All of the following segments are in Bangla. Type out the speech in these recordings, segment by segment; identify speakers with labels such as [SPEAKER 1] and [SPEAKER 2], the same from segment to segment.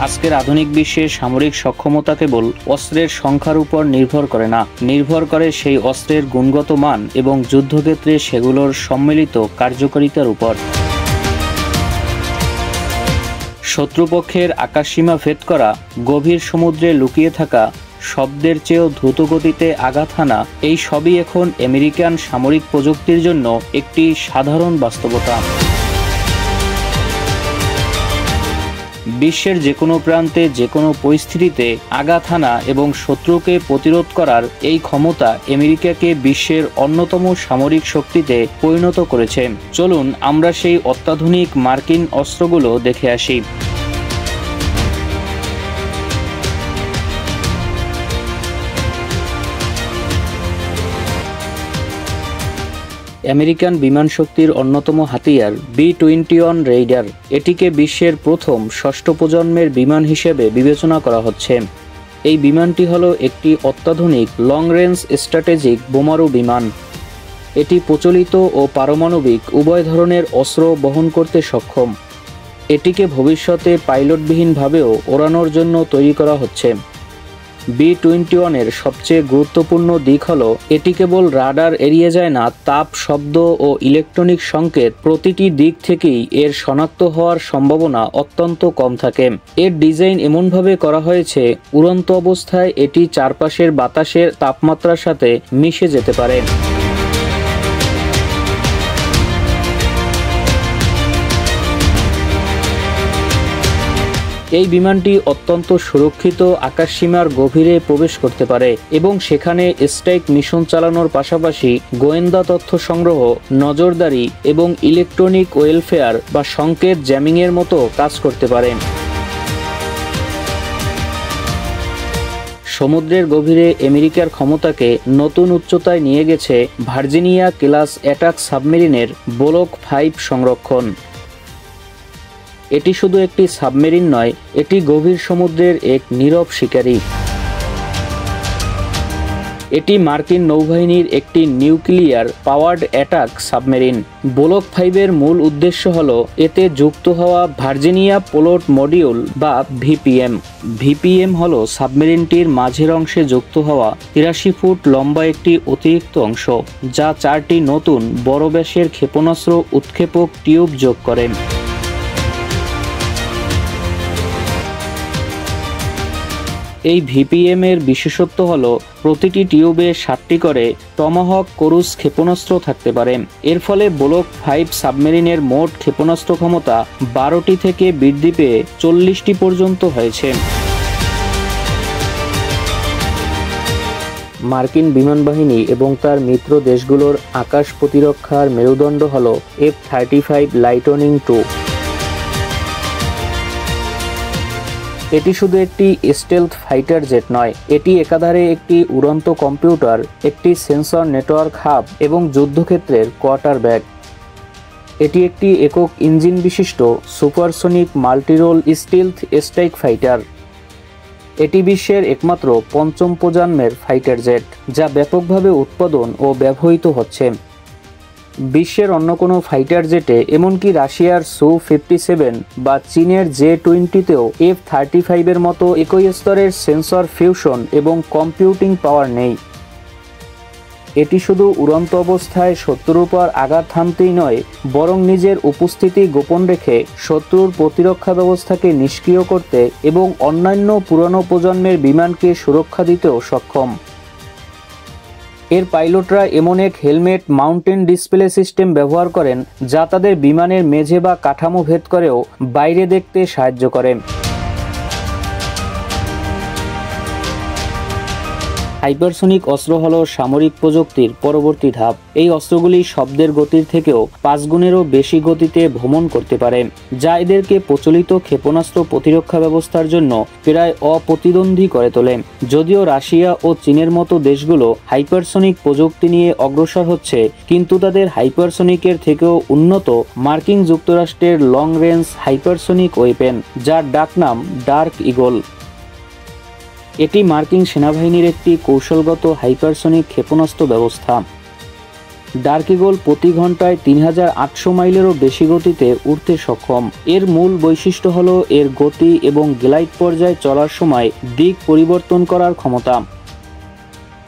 [SPEAKER 1] আজকের আধুনিক বিশ্বে সামরিক সক্ষমতা কেবল অস্ত্রের সংখ্যার উপর নির্ভর করে না, নির্ভর করে সেই অস্ত্রের গুণগত মান এবং যুদ্ধক্ষেত্রে সেগুলোর সম্মিলিত কার্যকারিতার উপর। শত্রুপক্ষের আকাশসীমা ভেদ করা, গভীর সমুদ্রে লুকিয়ে থাকা, শব্দের চেয়েও দ্রুতগতিতে আঘাত হানা, এই সবই এখন আমেরিকান সামরিক প্রযুক্তির জন্য একটি সাধারণ বাস্তবতা। বিশ্বের যে কোনো প্রান্তে যে কোনো পরিস্থিতিতে আঘাত হানা এবং শত্রুকে প্রতিরোধ করার এই ক্ষমতা আমেরিকাকে বিশ্বের অন্যতম সামরিক শক্তিতে পরিণত করেছে। চলুন আমরা সেই অত্যাধুনিক মার্কিন অস্ত্রগুলো দেখে আসি। আমেরিকান বিমান শক্তির অন্যতম হাতিয়ার B-21 রেইডার। এটিকে বিশ্বের প্রথম ষষ্ঠ প্রজন্মের বিমান হিসেবে বিবেচনা করা হচ্ছে। এই বিমানটি হলো একটি অত্যাধুনিক লং রেঞ্জ স্ট্র্যাটেজিক বোমারু বিমান। এটি প্রচলিত ও পারমাণবিক উভয় ধরনের অস্ত্র বহন করতে সক্ষম। এটিকে ভবিষ্যতে পাইলটবিহীনভাবেও ওড়ানোর জন্য তৈরি করা হচ্ছে। B-21 এর সবচেয়ে গুরুত্বপূর্ণ দিক হলো এটি কেবল রাডার এড়িয়ে যায় না, তাপ, শব্দ ও ইলেকট্রনিক সংকেত প্রতিটি দিক থেকেই এর শনাক্ত হওয়ার সম্ভাবনা অত্যন্ত কম থাকে। এর ডিজাইন এমনভাবে করা হয়েছে উড়ন্ত অবস্থায় এটি চারপাশের বাতাসের তাপমাত্রার সাথে মিশে যেতে পারে। এই বিমানটি অত্যন্ত সুরক্ষিত আকাশসীমার গভীরে প্রবেশ করতে পারে এবং সেখানে স্ট্রাইক মিশন চালানোর পাশাপাশি গোয়েন্দা তথ্য সংগ্রহ, নজরদারি এবং ইলেকট্রনিক ওয়েলফেয়ার বা সংকেত জ্যামিংয়ের মতো কাজ করতে পারে। সমুদ্রের গভীরে আমেরিকার ক্ষমতাকে নতুন উচ্চতায় নিয়ে গেছে ভার্জিনিয়া ক্লাস অ্যাটাক সাবমেরিনের ব্লক 5 সংরক্ষণ। এটি শুধু একটি সাবমেরিন নয়, এটি গভীর সমুদ্রের এক নীরব শিকারী। এটি মার্কিন নৌবাহিনীর একটি nuclear powered attack submarine. Block 5 এর মূল উদ্দেশ্য হল এতে যুক্ত হওয়া ভার্জিনিয়া পেলোড মডিউল বা VPM। VPM হল সাবমেরিনটির মাঝের অংশে যুক্ত হওয়া 83 ফুট লম্বা একটি অতিরিক্ত অংশ, যা 4টি নতুন বড় ব্যাসের ক্ষেপণাস্ত্র উৎক্ষেপক টিউব যোগ করে। এই VPM এর বিশেষত্ব হল প্রতিটি টিউবে 7টি করে টমাহক ক্রুজ ক্ষেপণাস্ত্র থাকতে পারে। এর ফলে ব্লক 5 সাবমেরিনের মোট ক্ষেপণাস্ত্র ক্ষমতা 12টি থেকে বৃদ্ধি পেয়ে 40টি পর্যন্ত হয়েছে। মার্কিন বিমান বাহিনী এবং তার মিত্র দেশগুলোর আকাশ প্রতিরক্ষার মেরুদণ্ড হল F-35 লাইটনিং II। এটি শুধু একটি স্টেলথ ফাইটার জেট নয়, এটি একাধারে একটি উড়ন্ত কম্পিউটার, একটি সেন্সর নেটওয়ার্ক হাব এবং যুদ্ধক্ষেত্রের কোয়ার্টারব্যাক। এটি একটি একক ইঞ্জিন বিশিষ্ট সুপারসনিক মাল্টিরোল স্টিলথ স্ট্রাইক ফাইটার। এটি বিশ্বের একমাত্র 5ম প্রজন্মের ফাইটার জেট, যা ব্যাপকভাবে উৎপাদন ও ব্যবহৃত হচ্ছে। বিশ্বের অন্য কোনো ফাইটার জেটে, এমনকি রাশিয়ার Su-57 বা চীনের J-20তেও F-35 এর মতো একই স্তরের সেন্সর ফিউশন এবং কম্পিউটিং পাওয়ার নেই। এটি শুধু উড়ন্ত অবস্থায় শত্রুর উপর আঘাত হানতেই নয়, বরং নিজের উপস্থিতি গোপন রেখে শত্রুর প্রতিরক্ষা ব্যবস্থাকে নিষ্ক্রিয় করতে এবং অন্যান্য পুরনো প্রজন্মের বিমানকে সুরক্ষা দিতেও সক্ষম। এর পাইলটরা এমন এক হেলমেট মাউন্টেন ডিসপ্লে সিস্টেম ব্যবহার করেন যা তাদের বিমানের মেঝে বা কাঠামো ভেদ করেও বাইরে দেখতে সাহায্য করে। হাইপারসনিক অস্ত্র হলো সামরিক প্রযুক্তির পরবর্তী ধাপ। এই অস্ত্রগুলি শব্দের গতির থেকেও 5 গুণেরও বেশি গতিতে ভ্রমণ করতে পারে, যা এদেরকে প্রচলিত ক্ষেপণাস্ত্র প্রতিরক্ষা ব্যবস্থার জন্য প্রায় অপ্রতিদ্বন্দ্বী করে তোলে। যদিও রাশিয়া ও চীনের মতো দেশগুলো হাইপারসনিক প্রযুক্তি নিয়ে অগ্রসর হচ্ছে, কিন্তু তাদের হাইপারসনিকের থেকেও উন্নত মার্কিন যুক্তরাষ্ট্রের লং রেঞ্জ হাইপারসনিক ওয়েপেন, যার ডাকনাম ডার্ক ঈগল। এটি মার্কিন সেনাবাহিনীর একটি কৌশলগত হাইপারসনিক ক্ষেপণাস্ত্র ব্যবস্থা। ডার্ক ঈগল প্রতি ঘন্টায় 3800 মাইলেরও বেশি গতিতে উড়তে সক্ষম। এর মূল বৈশিষ্ট্য হলো এর গতি এবং গ্লাইড পর্যায়ে চলার সময় দিক পরিবর্তন করার ক্ষমতা।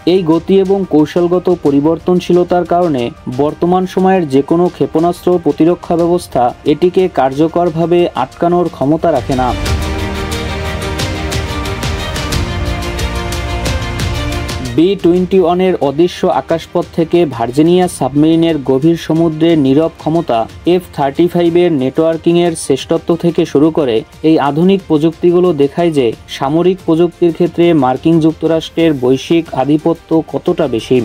[SPEAKER 1] এই গতি এবং কৌশলগত পরিবর্তনশীলতার কারণে বর্তমান সময়ের যে কোনো ক্ষেপণাস্ত্র প্রতিরক্ষা ব্যবস্থা এটিকে কার্যকরভাবে আটকানোর ক্ষমতা রাখে না। B-21 এর অদৃশ্য আকাশপথ থেকে ভার্জিনিয়া সাবমেরিনের গভীর সমুদ্রের নীরব ক্ষমতা, F-35 এর নেটওয়ার্কিংয়ের শ্রেষ্ঠত্ব থেকে শুরু করে এই আধুনিক প্রযুক্তিগুলো দেখায় যে সামরিক প্রযুক্তির ক্ষেত্রে মার্কিন যুক্তরাষ্ট্রের বৈশ্বিক আধিপত্য কতটা বেশি।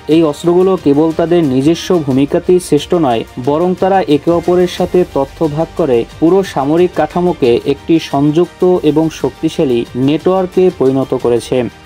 [SPEAKER 1] এই অস্ত্রগুলো কেবল তাদের নিজস্ব ভূমিকাতেই শ্রেষ্ঠ নয়, বরং তারা একে অপরের সাথে তথ্য ভাগ করে পুরো সামরিক কাঠামোকে একটি সংযুক্ত এবং শক্তিশালী নেটওয়ার্কে পরিণত করেছে।